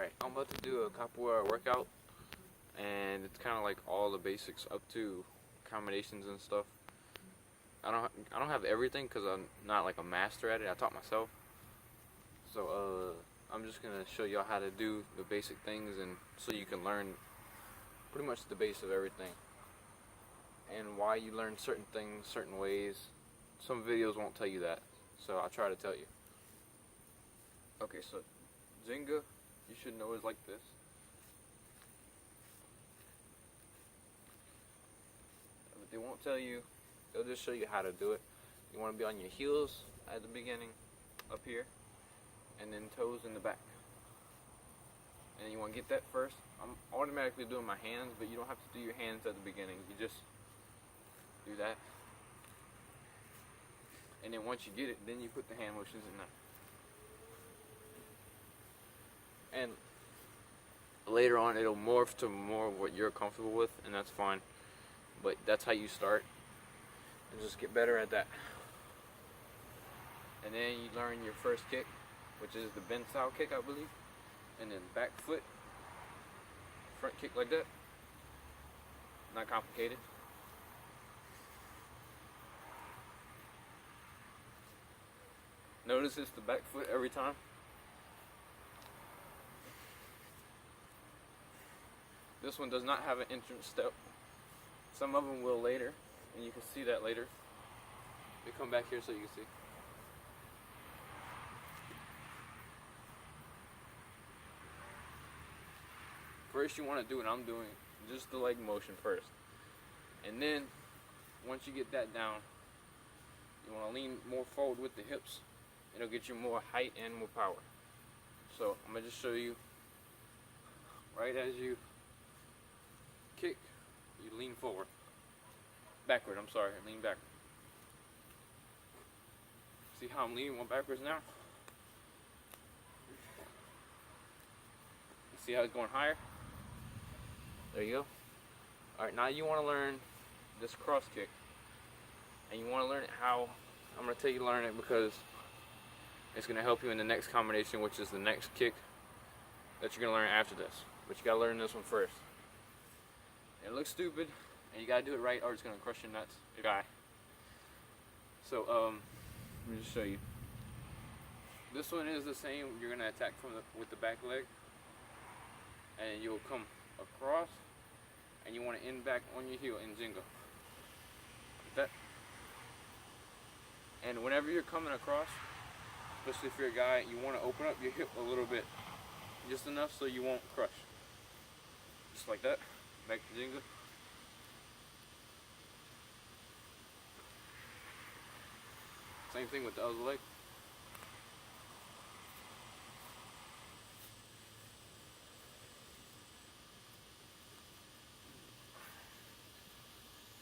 Alright, I'm about to do a capoeira workout, and it's kind of like all the basics up to combinations and stuff. I don't have everything because I'm not like a master at it. I taught myself. So I'm just gonna show y'all how to do the basic things, and so you can learn pretty much the base of everything and why you learn certain things certain ways. Some videos won't tell you that, so I'll try to tell you. Okay, so Jenga, you should know, is like this. But they won't tell you, they'll just show you how to do it. You want to be on your heels at the beginning, up here, and then toes in the back. And you want to get that first. I'm automatically doing my hands, but you don't have to do your hands at the beginning. You just do that. And then once you get it, then you put the hand motions in there. And later on it'll morph to more what you're comfortable with, and that's fine. But that's how you start, and just get better at that. And then you learn your first kick, which is the bend style kick, I believe. And then back foot, front kick like that. Not complicated. Notice it's the back foot every time. This one does not have an entrance step. Some of them will later, and you can see that later. Let me come back here so you can see. First you want to do what I'm doing, just the leg motion first. And then, once you get that down, you want to lean more forward with the hips. It'll get you more height and more power. So, I'm going to just show you, right as you kick, you lean forward. Backward, I'm sorry, lean backward. See how I'm leaning one backwards now? See how it's going higher? There you go. Alright, now you want to learn this cross kick. And you want to learn it how, I'm going to tell you to learn it because it's going to help you in the next combination, which is the next kick that you're going to learn after this. But you got to learn this one first. It looks stupid, and you gotta do it right, or it's gonna crush your nuts, your guy. So let me just show you. This one is the same. You're gonna attack with the back leg, and you'll come across, and you want to end back on your heel in Jenga. Like that. And whenever you're coming across, especially if you're a guy, you want to open up your hip a little bit, just enough so you won't crush. Just like that. Back to Jenga. Same thing with the other leg.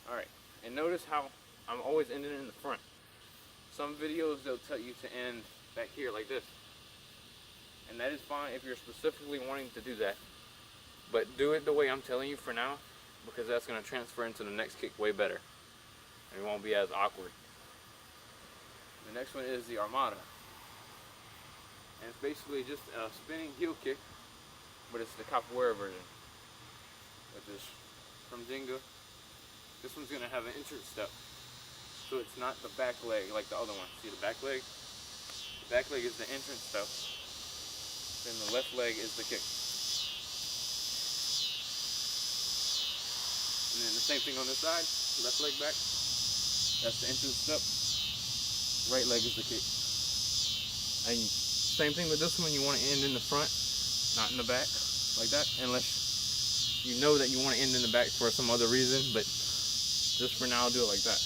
Alright, and notice how I'm always ending in the front. Some videos they'll tell you to end back here like this. And that is fine if you're specifically wanting to do that. But do it the way I'm telling you for now, because that's going to transfer into the next kick way better. And it won't be as awkward. The next one is the Armada. And it's basically just a spinning heel kick, but it's the capoeira version. Which is from Jenga. This one's going to have an entrance step. So it's not the back leg like the other one. See the back leg? The back leg is the entrance step. Then the left leg is the kick. And then the same thing on this side, left leg back, that's the entrance step, right leg is the kick. And same thing with this one, you want to end in the front, not in the back, like that, unless you know that you want to end in the back for some other reason, but just for now, do it like that.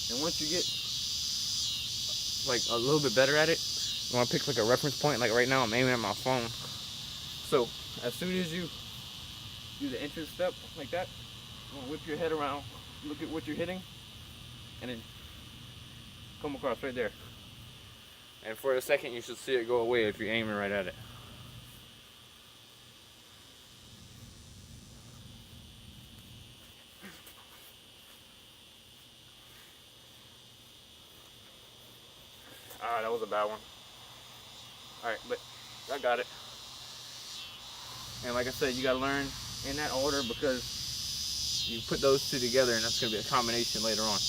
And once you get like a little bit better at it, you want to pick like a reference point. Like right now I'm aiming at my phone, so as soon as you do the entrance step like that, you want to whip your head around, look at what you're hitting, and then come across right there. And for a second you should see it go away if you're aiming right at it. that was a bad one. Alright, but I got it. And like I said, you gotta learn in that order because you put those two together and that's gonna be a combination later on.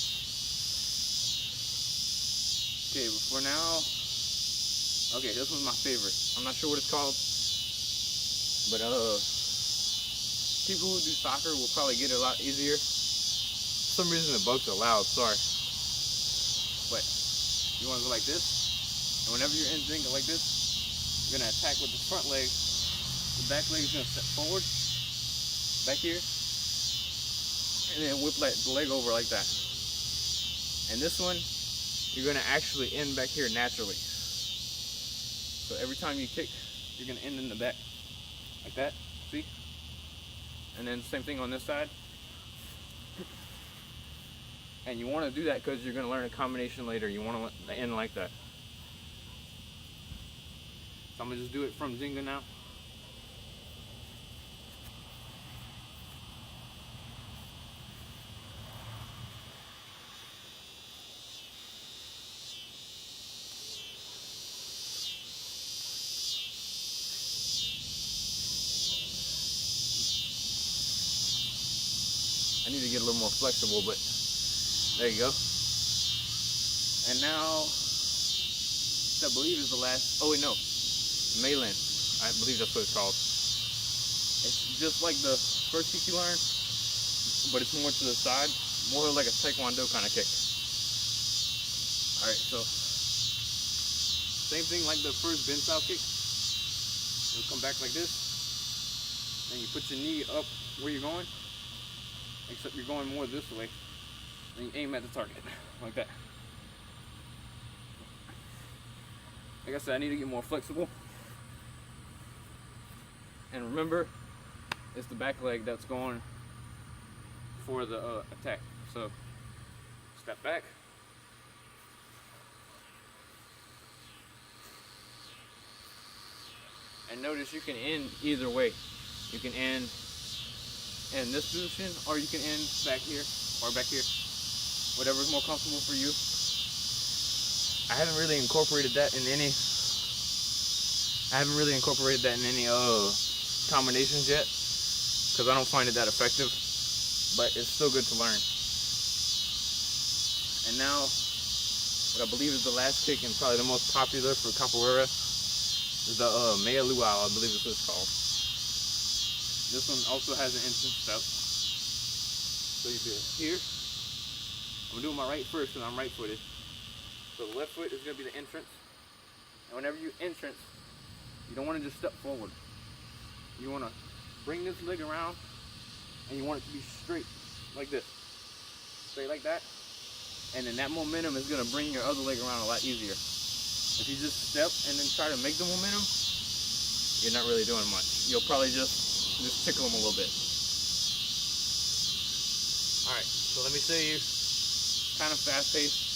Okay, but for now, okay, this one's my favorite. I'm not sure what it's called, but people who do soccer will probably get it a lot easier. For some reason the bugs are loud, sorry. But you wanna go like this, and whenever you're in Jenga like this, you're gonna attack with the front leg. The back leg is gonna step forward, back here, and then whip the leg over like that. And this one, you're gonna actually end back here naturally. So every time you kick, you're gonna end in the back, like that, see? And then same thing on this side. And you wanna do that because you're gonna learn a combination later. You wanna end like that. So I'm gonna just do it from Jenga now. I need to get a little more flexible, but there you go. And now, I believe is the last, oh wait, no, Meilin. I believe that's what it's called. It's just like the first kick you learn, but it's more to the side, more like a taekwondo kind of kick. Alright, so, same thing like the first bend style kick. You'll come back like this, then you put your knee up where you're going, except you're going more this way, and you aim at the target, like that. Like I said, I need to get more flexible. And remember, it's the back leg that's going for the attack. So, step back. And notice you can end either way. You can end in this position, or you can end back here, or back here. Whatever's more comfortable for you. I haven't really incorporated that in any combinations yet, because I don't find it that effective, but it's still good to learn. And now, what I believe is the last kick and probably the most popular for capoeira is the meia luau, I believe is what it's called. This one also has an entrance step. So you do it here. I'm doing my right first because I'm right-footed. So the left foot is going to be the entrance. And whenever you entrance, you don't want to just step forward. You want to bring this leg around, and you want it to be straight, like this. Straight like that. And then that momentum is going to bring your other leg around a lot easier. If you just step and then try to make the momentum, you're not really doing much. You'll probably just tickle them a little bit. Alright, so let me show you kind of fast paced.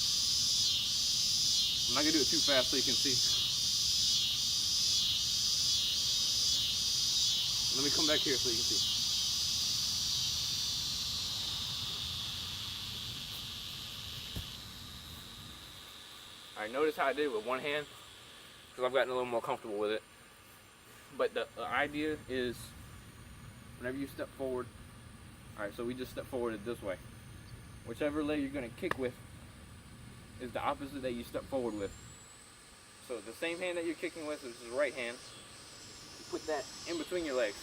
I'm not going to do it too fast so you can see. Let me come back here so you can see. Alright, notice how I did it with one hand, because I've gotten a little more comfortable with it. But the idea is, whenever you step forward, alright, so we just step forward this way. Whichever leg you're going to kick with is the opposite that you step forward with. So the same hand that you're kicking with is the right hand. You put that in between your legs.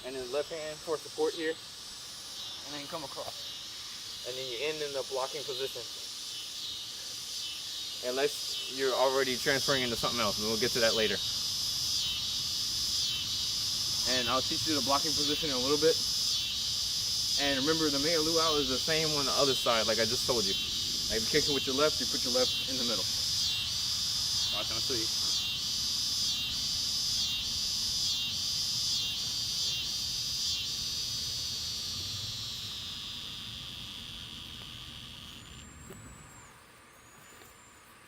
And then left hand for support here. And then come across. And then you end in the blocking position. Unless you're already transferring into something else, and we'll get to that later. And I'll teach you the blocking position in a little bit. And remember, the meia luau is the same on the other side, like I just told you. Like, if you're kicking with your left, you put your left in the middle. Watch, I'm gonna show you.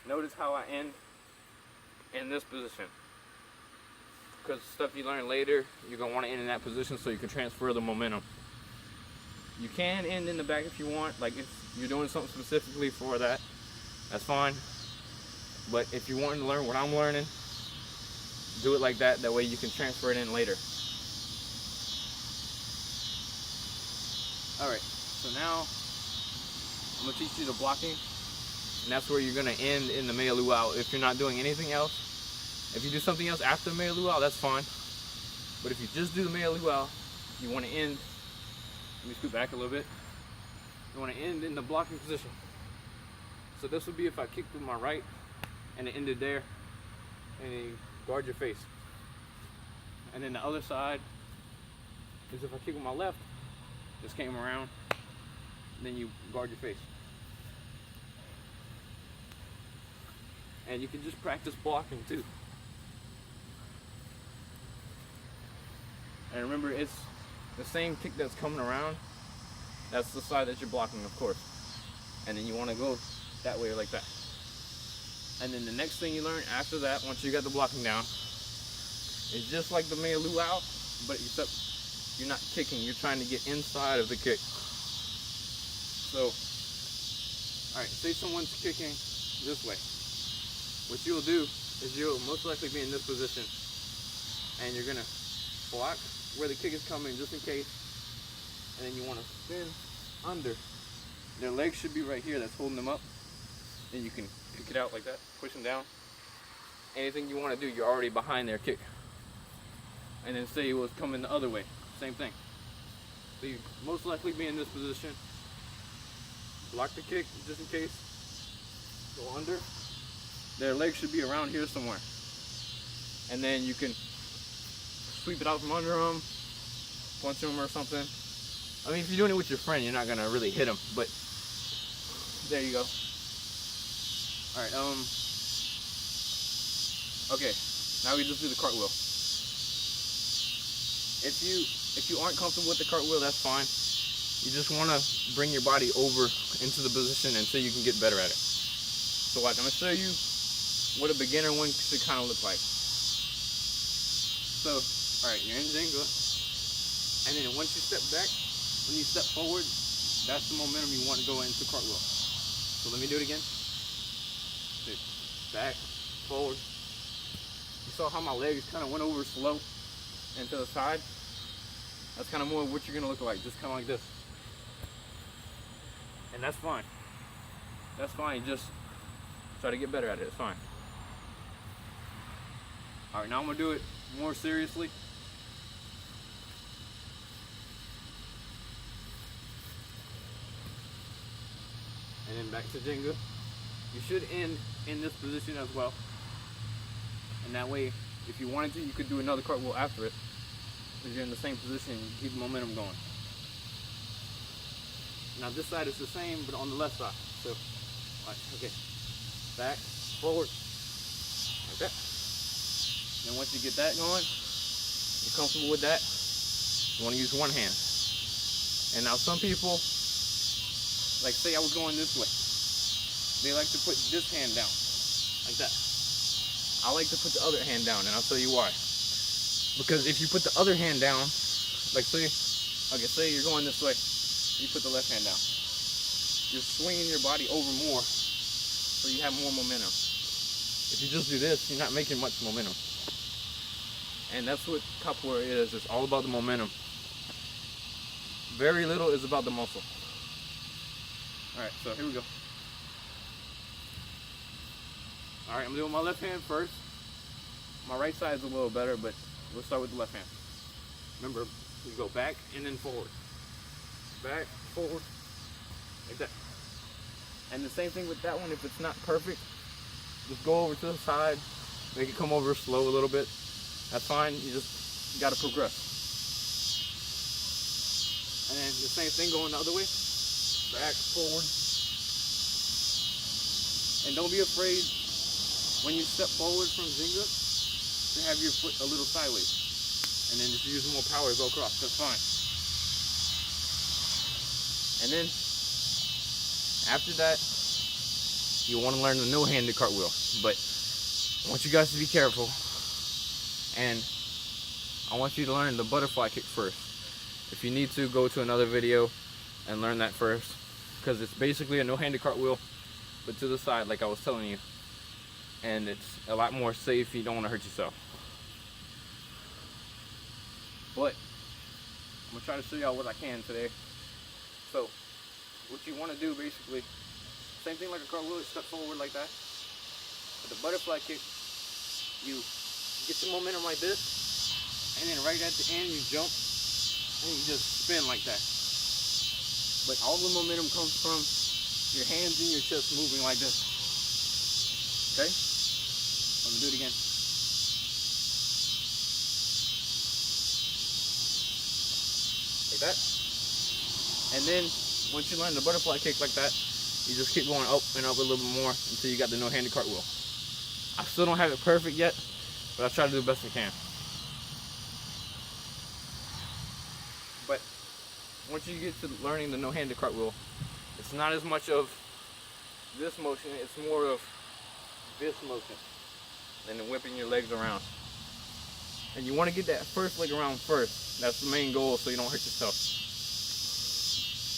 Notice how I end in this position. Because stuff you learn later, you're going to want to end in that position so you can transfer the momentum. You can end in the back if you want, like if you're doing something specifically for that, that's fine. But if you want to learn what I'm learning, do it like that. That way you can transfer it in later. Alright, so now I'm going to teach you the blocking. And that's where you're going to end in the meia luau if you're not doing anything else. If you do something else after the meia luau, that's fine. But if you just do the meia luau, you want to end, let me scoot back a little bit. You want to end in the blocking position. So this would be if I kicked with my right and it ended there, and you guard your face. And then the other side is if I kick with my left, just came around, then you guard your face. And you can just practice blocking too. And remember, it's the same kick that's coming around. That's the side that you're blocking, of course. And then you want to go that way or like that. And then the next thing you learn after that, once you got the blocking down, is just like the meia luau, but except you're not kicking, you're trying to get inside of the kick. So, alright, say someone's kicking this way. What you'll do is you'll most likely be in this position, and you're gonna block where the kick is coming just in case, and then you want to spin under. Their legs should be right here that's holding them up. Then you can kick it out like that, push them down. Anything you want to do, you're already behind their kick. And then say it was coming the other way, same thing. So you most likely be in this position. Block the kick just in case. Go under. Their legs should be around here somewhere. And then you can sweep it out from under them, punch them or something. I mean, if you're doing it with your friend, you're not gonna really hit them, but there you go. Alright, okay, now we just do the cartwheel. If you aren't comfortable with the cartwheel, that's fine. You just want to bring your body over into the position until you can get better at it. So watch, I'm going to show you what a beginner one should kind of look like. So, alright, you're in Jenga, and then once you step back, when you step forward, that's the momentum you want to go into cartwheel. So let me do it again. Back, forward. You saw how my legs kind of went over slow and to the side? That's kind of more what you're going to look like, just kind of like this. And that's fine. That's fine, just try to get better at it, it's fine. Alright, now I'm going to do it more seriously. And then back to Jenga. You should end in this position as well. And that way, if you wanted to, you could do another cartwheel after it. Because you're in the same position, you keep the momentum going. Now this side is the same, but on the left side. So, right, okay. Back, forward, like that. Then once you get that going, you're comfortable with that, you want to use one hand. And now some people, like say I was going this way, they like to put this hand down, like that. I like to put the other hand down, and I'll tell you why. Because if you put the other hand down, like say you're going this way, you put the left hand down. You're swinging your body over more, so you have more momentum. If you just do this, you're not making much momentum. And that's what capoeira is. It's all about the momentum. Very little is about the muscle. Alright, so here we go. Alright, I'm doing my left hand first. My right side is a little better, but we'll start with the left hand. Remember, you go back and then forward. Back, forward, like that. And the same thing with that one. If it's not perfect, just go over to the side, make it come over slow a little bit. That's fine, you just gotta progress. And then the same thing going the other way. Back, forward. And don't be afraid when you step forward from Jenga to have your foot a little sideways. And then just use more power to go across, that's fine. And then, after that, you want to learn the no-handed cartwheel. But I want you guys to be careful. And I want you to learn the butterfly kick first. If you need to, go to another video and learn that first. Because it's basically a no-handed cartwheel, but to the side, like I was telling you. and it's a lot more safe. You don't want to hurt yourself. But I'm gonna try to show y'all what I can today. So what you want to do basically, same thing like a cartwheel, step forward like that. With the butterfly kick, you get your momentum like this, and then right at the end you jump and you just spin like that. But all the momentum comes from your hands and your chest moving like this. Okay? I'm gonna do it again. Like that. And then once you learn the butterfly kick like that, you just keep going up and up a little bit more until you got the no-handed cartwheel. I still don't have it perfect yet, but I try to do the best I can. But once you get to learning the no-handed cartwheel, it's not as much of this motion, it's more of this motion and then whipping your legs around. And you want to get that first leg around first. That's the main goal, so you don't hurt yourself.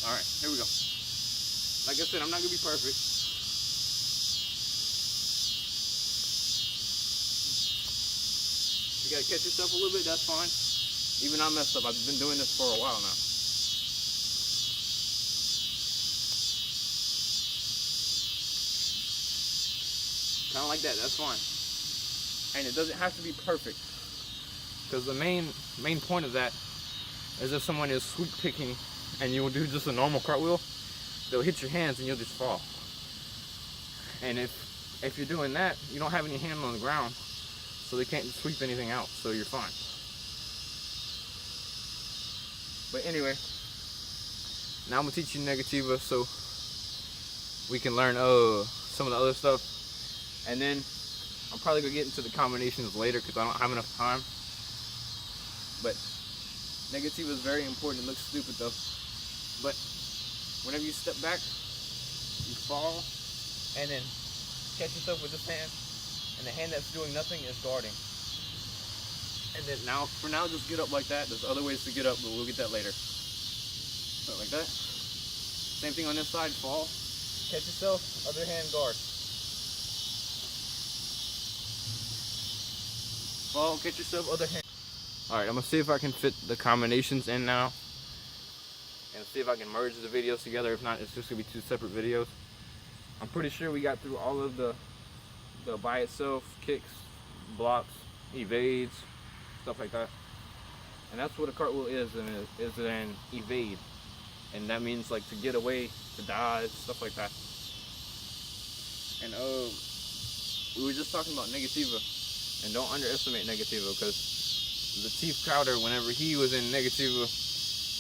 Alright, here we go. Like I said, I'm not going to be perfect. You got to catch yourself a little bit, that's fine. Even I messed up. I've been doing this for a while now. Kind of like that, that's fine. And it doesn't have to be perfect. Because the main point of that is if someone is sweep picking and you will do just a normal cartwheel, they'll hit your hands and you'll just fall. And if you're doing that, you don't have any hand on the ground, so they can't sweep anything out, so you're fine. But anyway, now I'm gonna teach you negativa so we can learn some of the other stuff, and then I'm probably gonna get into the combinations later because I don't have enough time. But negativa is very important. It looks stupid though, but whenever you step back, you fall, and then catch yourself with this hand, and the hand that's doing nothing is guarding. And then for now, just get up like that. There's other ways to get up, but we'll get that later. So like that. Same thing on this side, fall, catch yourself, other hand guard. Fall, catch yourself, other hand. Alright, I'm gonna see if I can fit the combinations in now. And see if I can merge the videos together. If not, it's just gonna be two separate videos. I'm pretty sure we got through all of the by itself, kicks, blocks, evades, stuff like that. And that's what a cartwheel is an evade. And that means like to get away, to dodge, stuff like that. And we were just talking about negativa. And don't underestimate negativa, because Latif Crowder, whenever he was in negativa,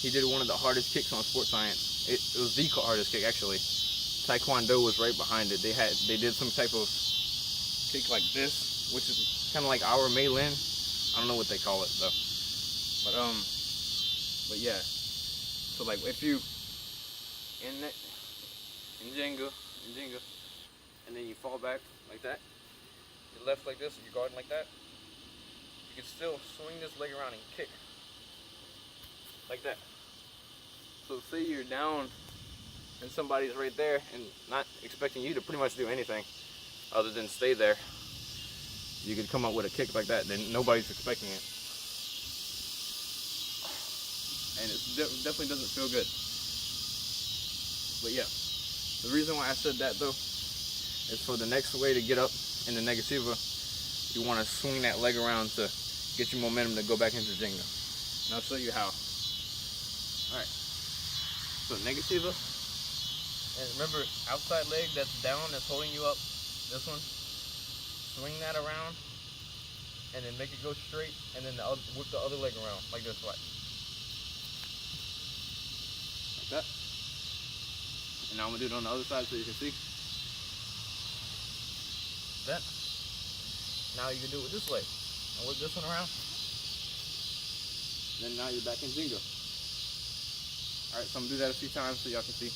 he did one of the hardest kicks on Sports Science. It was the hardest kick actually. Taekwondo was right behind it. They did some type of kick like this, which is kind of like our Mei Lin. I don't know what they call it though. But yeah. So like if you in Jenga, and then you fall back like that, you're left like this, you're guarding like that, you can still swing this leg around and kick like that. So say you're down and somebody's right there and not expecting you to pretty much do anything other than stay there, you could come up with a kick like that, then nobody's expecting it. And it definitely doesn't feel good. But yeah, the reason why I said that though is for the next way to get up in the negativa, you want to swing that leg around to get your momentum to go back into Jenga. And I'll show you how. Alright, so negativa, and remember outside leg that's down, that's holding you up, this one, swing that around and then make it go straight, and then whip the other leg around like this way. Like that. And now I'm gonna do it on the other side so you can see. That. Now you can do it with this leg. And whip this one around. Then now you're back in Jenga. Alright, so I'm gonna do that a few times so y'all can see.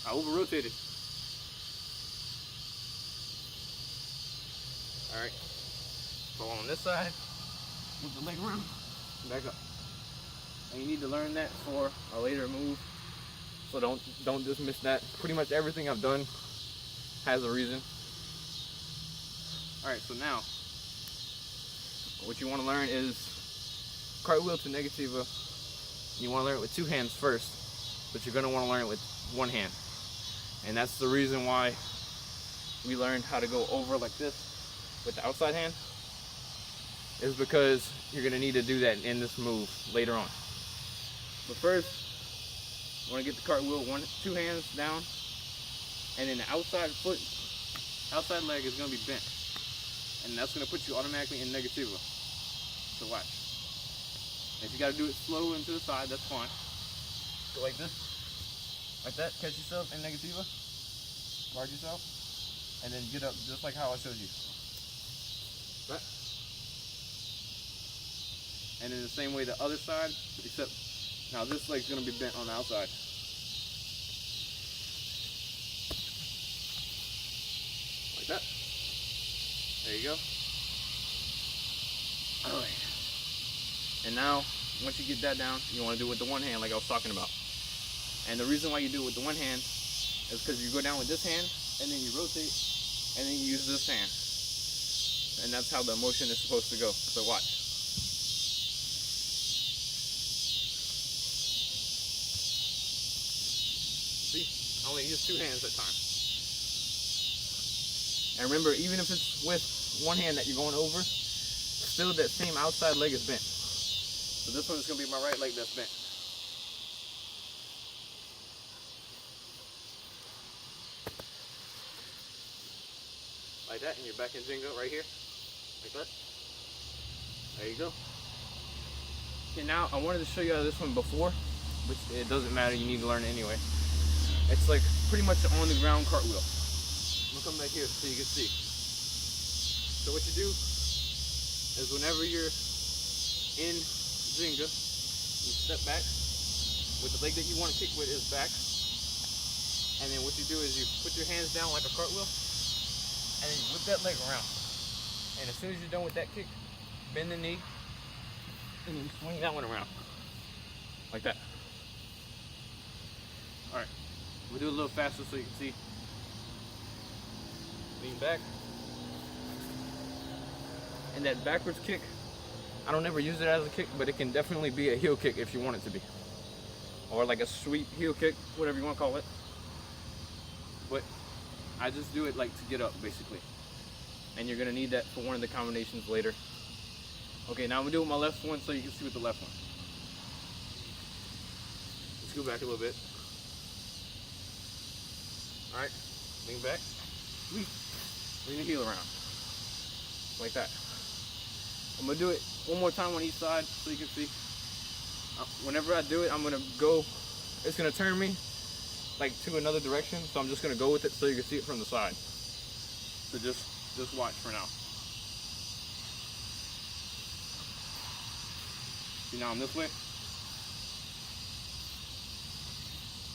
I over-rotated. Alright. Fall on this side. Move the leg around. Back up. and you need to learn that for a later move. So don't dismiss that. Pretty much everything I've done has a reason. All right, so now what you want to learn is cartwheel to negativa. You want to learn it with two hands first, but you're going to want to learn it with one hand. And that's the reason why we learned how to go over like this with the outside hand, is because you're going to need to do that in this move later on. But first, you want to get the cartwheel two hands down, and then the outside leg is going to be bent. And that's going to put you automatically in negativa. So watch. If you got to do it slow and to the side, that's fine. Go like this. Like that. Catch yourself in negativa. Guard yourself. And then get up just like how I showed you. Right. And in the same way the other side, except now this leg's going to be bent on the outside. Like that. There you go. Alright. And now, once you get that down, you want to do it with the one hand like I was talking about. And the reason why you do it with the one hand is because you go down with this hand, and then you rotate, and then you use this hand. And that's how the motion is supposed to go. So watch. See? I only use two hands at a time. And remember, even if it's with one hand that you're going over, still that same outside leg is bent. So this one is going to be my right leg that's bent. Like that, and you're back in Jenga right here. Like that. There you go. Okay, now I wanted to show you how this one before, which it doesn't matter, you need to learn it anyway. It's like pretty much an on the ground cartwheel. I'm gonna come back here so you can see. So what you do is whenever you're in Jenga, you step back with the leg that you want to kick with is back, and then what you do is you put your hands down like a cartwheel, and then you whip that leg around. And as soon as you're done with that kick, bend the knee, and then you swing that one around like that. All right, we'll do it a little faster so you can see. Lean back. And that backwards kick, I don't ever use it as a kick, but it can definitely be a heel kick if you want it to be. Or like a sweep heel kick, whatever you want to call it. But I just do it like to get up, basically. And you're going to need that for one of the combinations later. Okay, now I'm going to do it with my left one so you can see with the left one. Let's go back a little bit. Alright, lean back. Sweep. Bring the heel around. Like that. I'm going to do it one more time on each side so you can see. Whenever I do it, I'm going to go, it's going to turn me like to another direction, so I'm just going to go with it so you can see it from the side. So just watch for now. See, now I'm this way.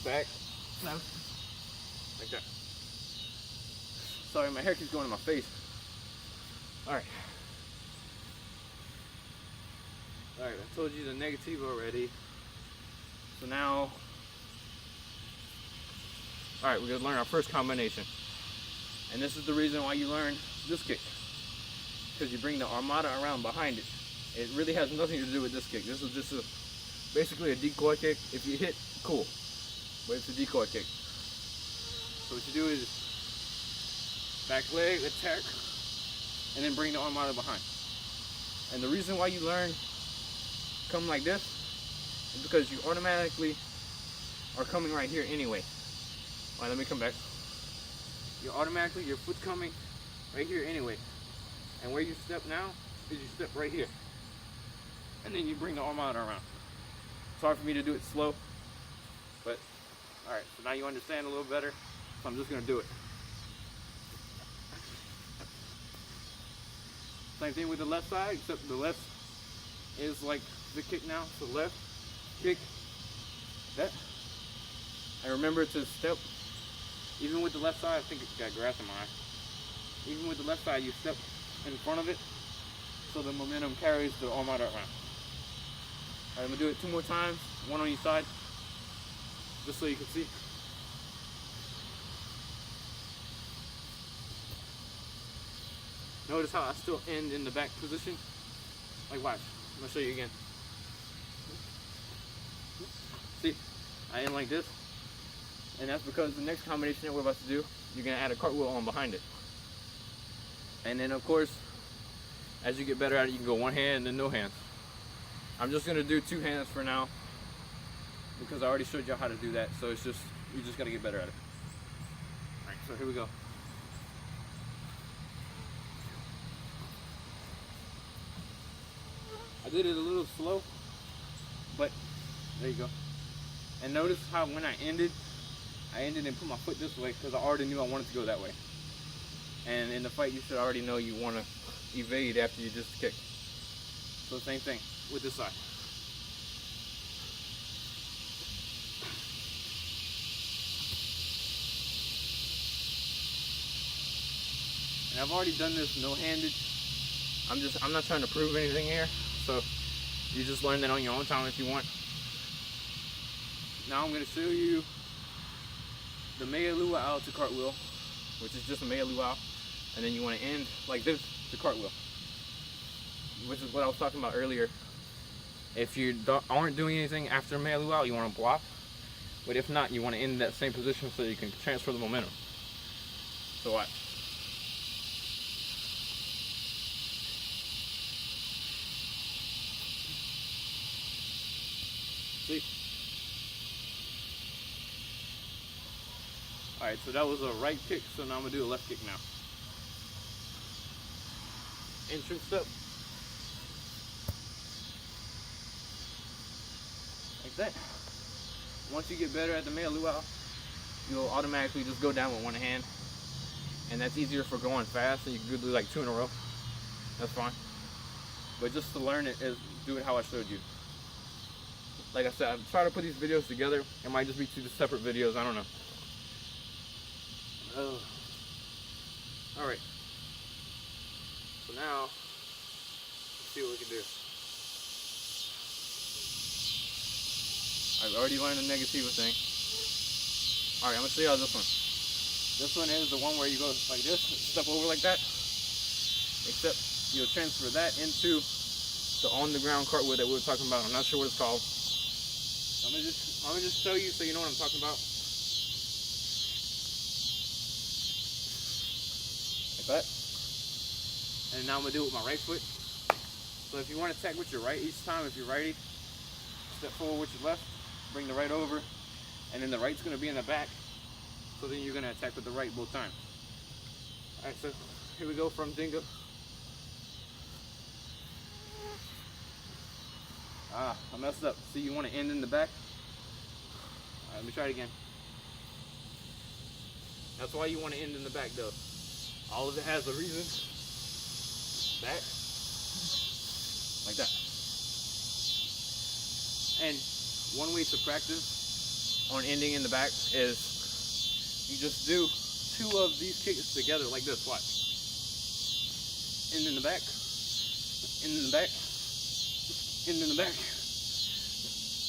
Back. Left. Like that. Sorry, my hair keeps going in my face. Alright. Alright, I told you the negative already. So now, alright, we're going to learn our first combination. And this is the reason why you learn this kick. Because you bring the armada around behind it. It really has nothing to do with this kick. This is just basically a decoy kick. If you hit, cool. But it's a decoy kick. So what you do is back leg, attack, and then bring the armada behind. And the reason why you learn come like this is because you automatically are coming right here anyway. Alright, let me come back. You're automatically, your foot's coming right here anyway. And where you step now is you step right here. And then you bring the armada around. It's hard for me to do it slow, but alright, so now you understand a little better, so I'm just going to do it. Same thing with the left side, except the left is like the kick now. So left, kick, that. And remember to step, even with the left side, I think it's got grass in my eye. Even with the left side, you step in front of it, so the momentum carries the armada around. I'm gonna do it 2 more times, one on each side, just so you can see. Notice how I still end in the back position. Like watch, I'm gonna show you again. See, I end like this. And that's because the next combination that we're about to do, you're gonna add a cartwheel on behind it. And then of course, as you get better at it, you can go one hand and then no hands. I'm just gonna do 2 hands for now because I already showed y'all how to do that. So it's just, you just gotta get better at it. All right, so here we go. I did it a little slow, but there you go. And notice how when I ended and put my foot this way because I already knew I wanted to go that way. And in the fight, you should already know you want to evade after you just kick. So same thing with this side. And I've already done this no-handed. I'm not trying to prove anything here. So you just learn that on your own time if you want. Now I'm going to show you the Mea Luau to cartwheel, which is just a Mea Luau, and then you want to end like this to cartwheel, which is what I was talking about earlier. If you aren't doing anything after Mea Luau, you want to block, but if not, you want to end in that same position so you can transfer the momentum. So watch. See? Alright, so that was a right kick, so now I'm going to do a left kick now. Entrance step. Like that. Once you get better at the Mea Luau, you'll automatically just go down with one hand. And that's easier for going fast, and you can do like 2 in a row. That's fine. But just to learn it, is do it how I showed you. Like I said, I'm trying to put these videos together. It might just be 2 separate videos, I don't know. Alright. So now, let's see what we can do. I've already learned the Negativo thing. Alright, I'm going to show y'all this one. This one is the one where you go like this, step over like that. Except you'll transfer that into the on the ground cartwheel that we were talking about. I'm not sure what it's called. I'm gonna just show you so you know what I'm talking about. Like that. And now I'm gonna do it with my right foot. So if you want to attack with your right each time, if you're righty, step forward with your left, bring the right over, and then the right's gonna be in the back. So then you're gonna attack with the right both times. Alright, so here we go from Dingo. Ah, I messed up. See, you want to end in the back? Alright, let me try it again. That's why you want to end in the back though. All of it has a reason. Back. Like that. And one way to practice on ending in the back is you just do 2 of these kicks together like this. Watch. End in the back. End in the back. End in the back,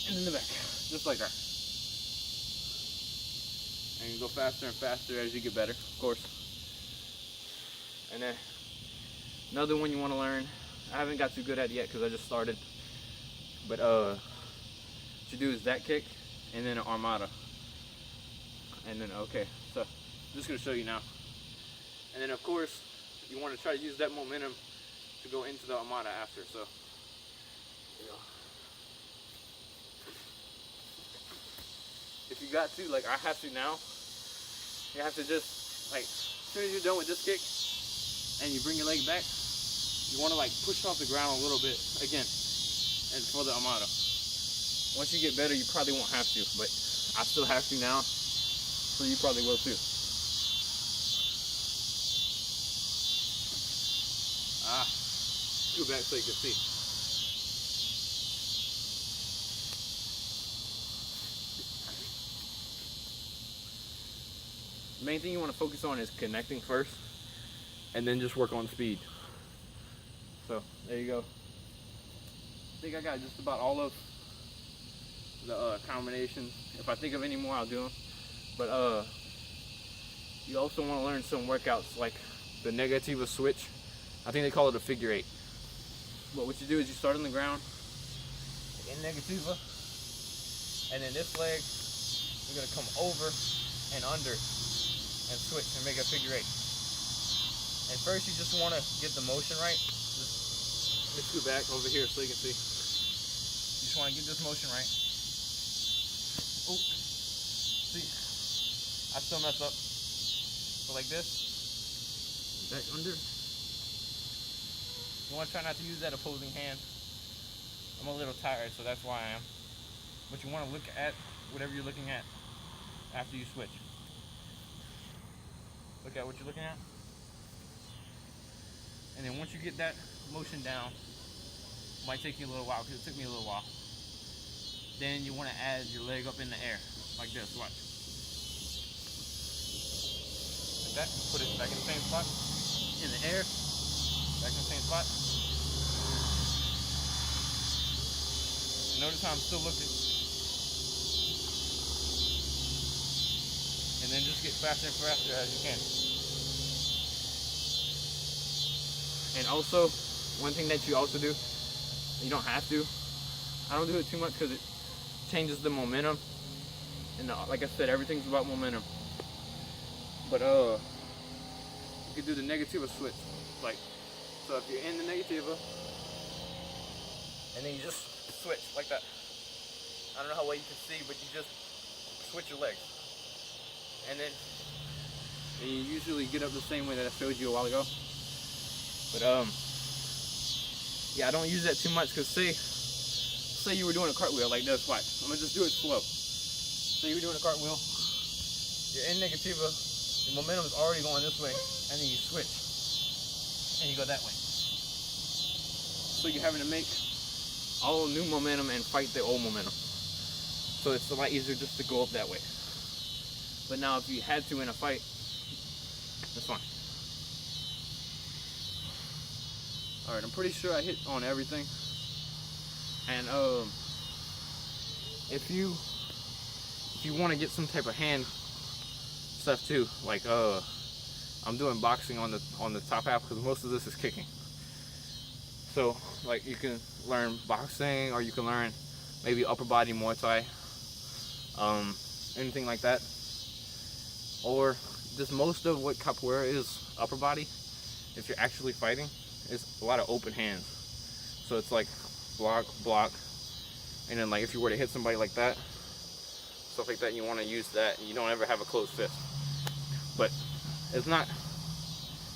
and in the back, just like that. And you go faster and faster as you get better, of course. And then another one you want to learn, I haven't got too good at it yet because I just started, but what you do is that kick and then an armada. And then, okay, so I'm just going to show you now. And then of course, you want to try to use that momentum to go into the armada after, so. If you got to, like I have to now, you have to just, like, as soon as you're done with this kick and you bring your leg back, you want to like push off the ground a little bit again, and for the armada. Once you get better, you probably won't have to, but I still have to now, so you probably will too. Ah, go back so you can see. The main thing you want to focus on is connecting first, and then just work on speed. So there you go. I think I got just about all of the combinations. If I think of any more, I'll do them. But you also want to learn some workouts like the negativa switch. I think they call it a figure 8. But what you do is you start on the ground in negativa, and then this leg you're gonna come over and under and switch and make a figure 8. And first you just want to get the motion right. Let me scoot back over here so you can see. You just want to get this motion right. Oh, see, I still mess up. So like this, back under. You want to try not to use that opposing hand. I'm a little tired, so that's why I am. But you want to look at whatever you're looking at after you switch. Look at what you're looking at. And then once you get that motion down, it might take you a little while, because it took me a little while. Then you want to add your leg up in the air, like this, watch. Like that, put it back in the same spot, in the air, back in the same spot. And notice how I'm still looking. And then just get faster and faster as you can. And also, one thing that you also do, you don't have to, I don't do it too much because it changes the momentum. And like I said, everything's about momentum. But you can do the negativa switch. Like, so if you're in the negativa, and then you just switch like that. I don't know how well you can see, but you just switch your legs. And then you usually get up the same way that I showed you a while ago. But yeah, I don't use that too much because say you were doing a cartwheel like this. Watch, I'm gonna just do it slow. Say you were doing a cartwheel, you're in negativa, your momentum is already going this way, and then you switch, and you go that way. So you're having to make all new momentum and fight the old momentum. So it's a lot easier just to go up that way. But now if you had to in a fight, that's fine. Alright, I'm pretty sure I hit on everything. And if you want to get some type of hand stuff too, like I'm doing boxing on the top half because most of this is kicking. So like you can learn boxing, or you can learn maybe upper body Muay Thai, anything like that. Or just most of what capoeira is upper body, if you're actually fighting, is a lot of open hands. So it's like block, block, and then like if you were to hit somebody like that, stuff like that, you want to use that, and you don't ever have a closed fist. But it's not,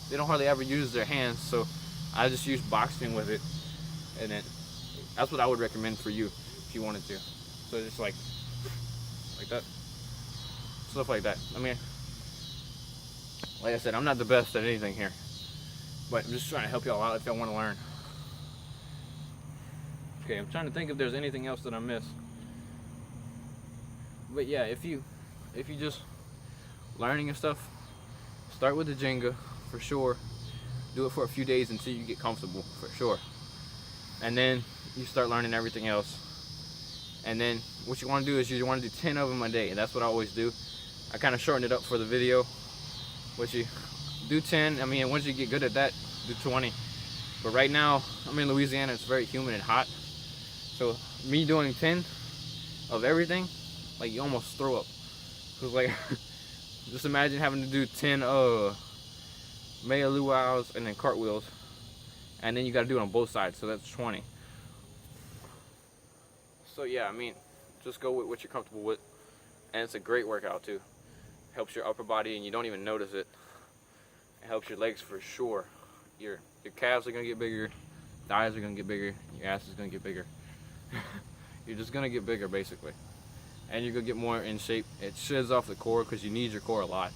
they don't hardly ever use their hands, so I just use boxing with it, and then that's what I would recommend for you if you wanted to. So just like that, stuff like that. I mean, like I said, I'm not the best at anything here, but I'm just trying to help y'all out if y'all want to learn. Okay, I'm trying to think if there's anything else that I missed. But yeah, if you just learning and stuff, start with the Jenga for sure. Do it for a few days until you get comfortable for sure. And then you start learning everything else. And then what you want to do is you want to do 10 of them a day. And that's what I always do. I kind of shortened it up for the video. But you do 10. I mean, once you get good at that, do 20. But right now, I'm in Louisiana. It's very humid and hot. So me doing 10 of everything, like you almost throw up. Cause like, just imagine having to do 10 mea luau's and then cartwheels, and then you got to do it on both sides. So that's 20. So yeah, I mean, just go with what you're comfortable with, and it's a great workout too. Helps your upper body, and you don't even notice it. It helps your legs for sure. Your calves are gonna get bigger, thighs are gonna get bigger, your ass is gonna get bigger. You're just gonna get bigger basically, and you're gonna get more in shape. It sheds off the core because you need your core a lot.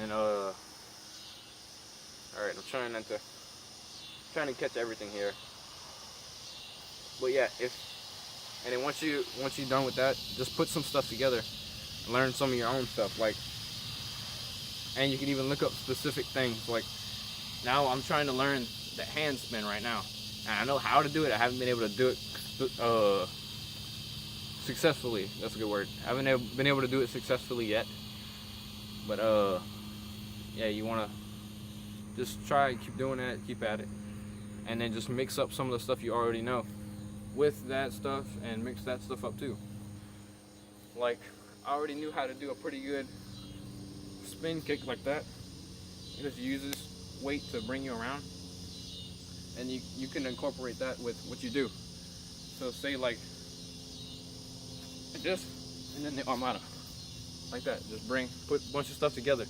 And all right, I'm trying to catch everything here. But yeah, and then once you're done with that, just put some stuff together. Learn some of your own stuff, like, and you can even look up specific things. Like now I'm trying to learn the hand spin right now, and I know how to do it. I haven't been able to do it successfully. That's a good word. I haven't been able to do it successfully yet, but yeah, you want to just try, keep doing that, keep at it, and then just mix up some of the stuff you already know with that stuff, and mix that stuff up too. Like, I already knew how to do a pretty good spin kick like that. It just uses weight to bring you around, and you can incorporate that with what you do. So say like this, and then the armada, like that. Just put a bunch of stuff together.